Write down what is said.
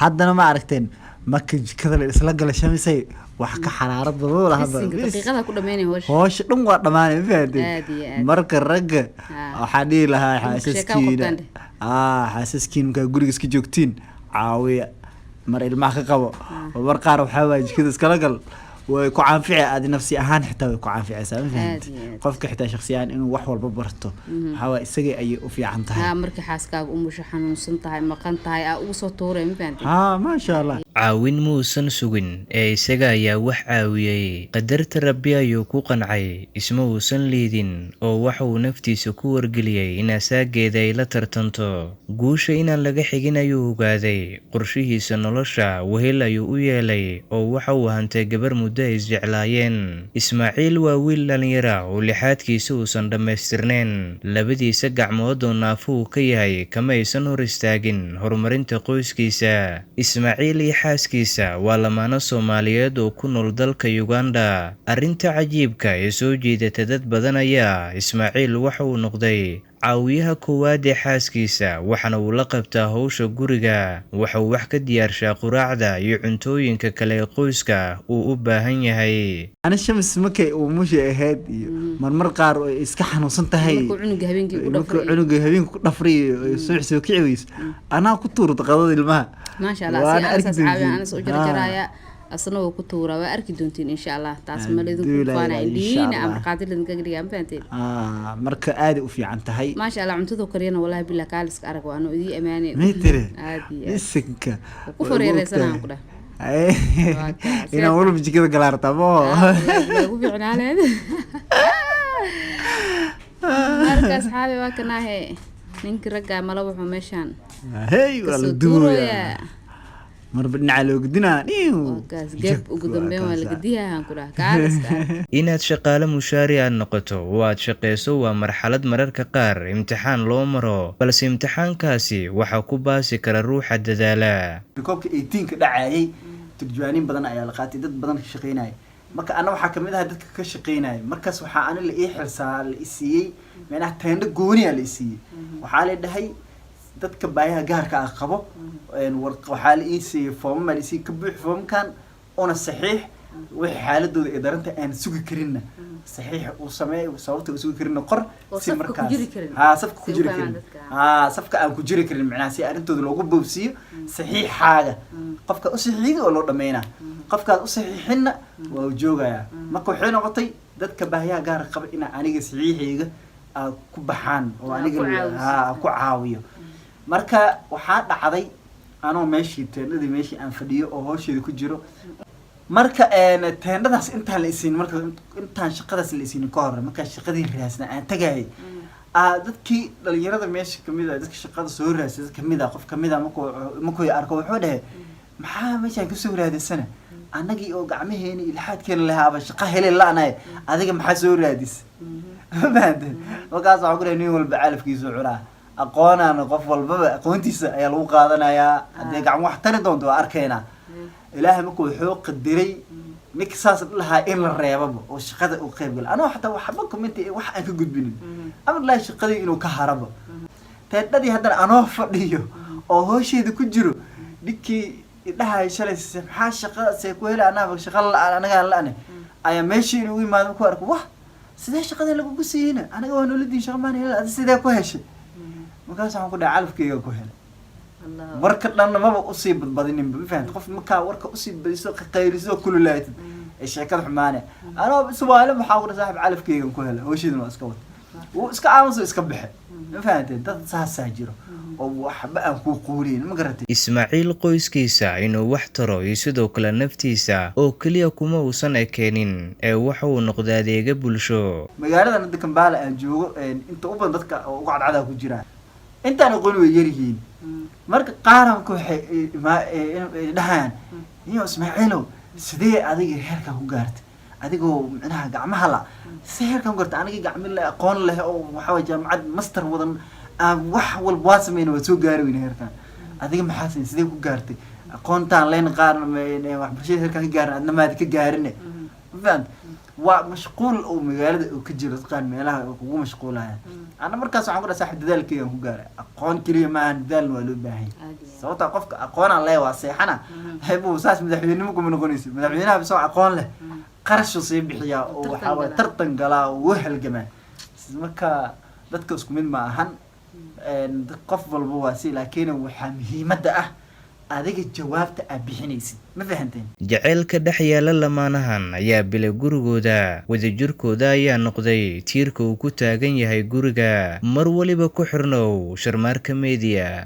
haddana ma aragteen marka jikada la isla gala shamisay wax ka xaraarad badan wala hadda daqiiqada ku dhameynay hoosh dhan waa dhamaanay ma fahanteen marka ragga waxa dhigi lahaa xaasaskiina xaasaskiin marka guriga iska joogtiin caawiya mar ilmaha ka qabo war qaar waxa waa jikada iskala gal way ku caanfici aad nafsi ahaan xitaa way ku caanficaysaa ma fahanteen qofka xitaa shakhsiyan inuu wax walba barto waxa waa isaga ay u fiican tahay marka xaaskaaga umusha xanuunsan tahay maqan tahay ugu soo tuuray ma fahanteen ma sha Allah caawin muusan sugin ee isaga ayaa wax caawiyay qadarta rabbi ayuu ku qancay isma uusan liidin oo waxa uu naftiisa ku wargeliyay in asaageeda ay la tartanto guusha inaan laga xigin ayuu ogaaday qorshihiisa nolosha wehel ayuu u yeelay oo waxa uu hantay gabar muddo isjeclaayeen Ismaaciil waa wiil dhalinyara oo lixaadkiisa uusan dhammaystirnayn labadiisa gacmood oo naafu ka yahay kama aysan hor istaagin horumarinta qoyskiisa Ismaaciil xaaskiisa waa lamaano Soomaaliyeed oo ku nool dalka Uganda arinta cajiibka ee soo jeedata dad badan ayaa Ismaaciil waxa uu noqday caawiyaha koowaad ee xaaskiisa waxana uu la qabtaa hawsha guriga waxa uu wax ka diyaarshaa quraacda iyo cuntooyinka kale ee qoyska uu u baahan yahay ana shams markay uu mushi ahayd iyo marmar qaar oo iska xanuunsan tahay cunuga habeenkii ku dhafray soo kiciweys ana ku tuurto qadada ilmaha ما شاء الله أنا سأجر جرايا أصلا وكتورة وأركي دونتين إن شاء الله تاسم لذوق فانا عندين أم قادر لنقدر أم فانتين مركا عادي وفي عن تهي ما شاء الله عمتو ذكرينا والله بالله كالس أرجو أنا ذي أماني ميتري عادي السكة وكفر يا سنة كده إنا أقول بيجي كذا قلار تابو وفي عنالة مركز حابي وكنا هي نينك رجع ملوح ومشان هاي والله دورة مر بنعلو قدنا نيو جاب وقدام بين ولا قديها هنقولها كارس inaad shaqaale mushaari aad noqoto oo aad shaqeyso waa marxalad mararka qaar imtixaan loo maro balse imtixaankaasi waxa ku baasi kara ruuxa dadaala koobka 18 ka dhacayay turjaanin badan ayaa la qaatay dad badan ka shaqeynay marka ana waxa kamid ah dadka ka shaqeynay markaas waxa aan la xilsaa la isiyay meena teendo gooni la isiyay waxa la dhahay dadka baayaha gaarka ah qabo waxa la isiyay foom ma isii ka buux foomkan ona saxiix wixii xaaladooda ee daranta aan sugi karinna saxiix uu sameeyo sababta uu sugi karinna qor si markaas safka ku jiri karin safka aan ku jiri karin macnaha si arintooda loogu boobsiyo saxiixaaga qofka u saxiixay oo loo dhameeyna qofka u saxiixina waa joogaya marka waxay noqotay dadka baahiyaha gaar qaba in aniga saxiixayga ku baxaan oo aniga ku caawiyo marka waxa dhacday anoo meeshii aan fadhiyo oo hawsheeda ku jiro marka teendadaas intaan la isiin marka intaan shaqadaas la isiin ka hor marka shaqadii raasna aan tagay dadkii dhalinyarada meesha kamid ah dadka shaqada soo raasay kamid ah qof kamid ah markuu arko wuxuu dhahay maxaa meeshaan ku soo raadisana anagii oo gacmaheena ilxaadkeena lahaaba shaqo helay laanay adiga maxaa soo raadis baad waqaas waxa ku leeyahay walba calafkiisu curaa aqoonana qof walba aqoontiisa ayaa lagu qaadanayaa hadii gacmo wax tari doonto arkayna ilaahay markuu wuxuu qadiray mixaas laha in la reebaba oo shaqada uu qayb gal ana xataa waxba comment wax aan ka gudbinin ama la shaqadii inuu ka harabo teedadii haddana anoo fadhiyo oo hawsheeda ku jiro dhikii dhahay shalay maxaa shaqada say ku helay anaga la'aan ayaa meeshii inuu imaado ku arko wah sidee shaqada lagu siiyay anaga waa nolodii shaqo maan helay sidee ku heshay markaas waxaan ku dhac calafkeyga ku helay warka dhanna maba u sii badbadinin ma fahanti qof markaa warka u sii badiso qayriso kululaatid ee sheekada xumaane anoo su'aalo waxa uu saaxib calafkeyga ku helay hawshiidna waa iska wad uu iska aamuso iska bixi ma fahanti dad saas jiro oo waxba aan ku quulin ma garatay Ismaaciil qoyskiisa inuu wax taro iyo sidoo kale naftiisa oo kaliya kuma uusan ekeenin ee waxa uu noqday adeega bulsho magaalada dadka Kampala aan joogo inta u badan dadka ugu cadcada ku jira intaan aqoon way yarihiin marka qaaran ku dhahan iyo Ismaaciilo sidee adiga heerka ku gaartay adigoo macnaha gacmaha la sidee heerka ku gaartay aniga gacmo la aqoon leh oo waxa jaamacad master wadan wax walba sameeyay waa soo gaaray heerkan adiga maxaa sidee ku gaartay aqoontaan leen qaarna wax bulshada heerka ka gaarin adna maad ka gaarin fahad ومشغول أو مقالة أو كجير قان ميلها أو مشغولها أنا مركز عمره صاحب دال كي هو قال أقون كلي ما دال ولو باهي صوت قفك أقون الله واسيحنا هيبو ساس مدحين ممكن من غنيس مدحينها بس أقون له قرش يصيب بحيا وحاول ترتن قلا وهل جماعة مكا dadka isku mid ma ahan qof walba waa si laakiin waxa muhiimada ah adiga jawaabta aad bixinaysid ma fahanteen jaceylka dhex yaala lamaanahan ayaa bilay gurigooda wadajirkooda ayaa noqday tiirka uu ku taagan yahay guriga mar waliba ku xirnow Sharmaarka Media.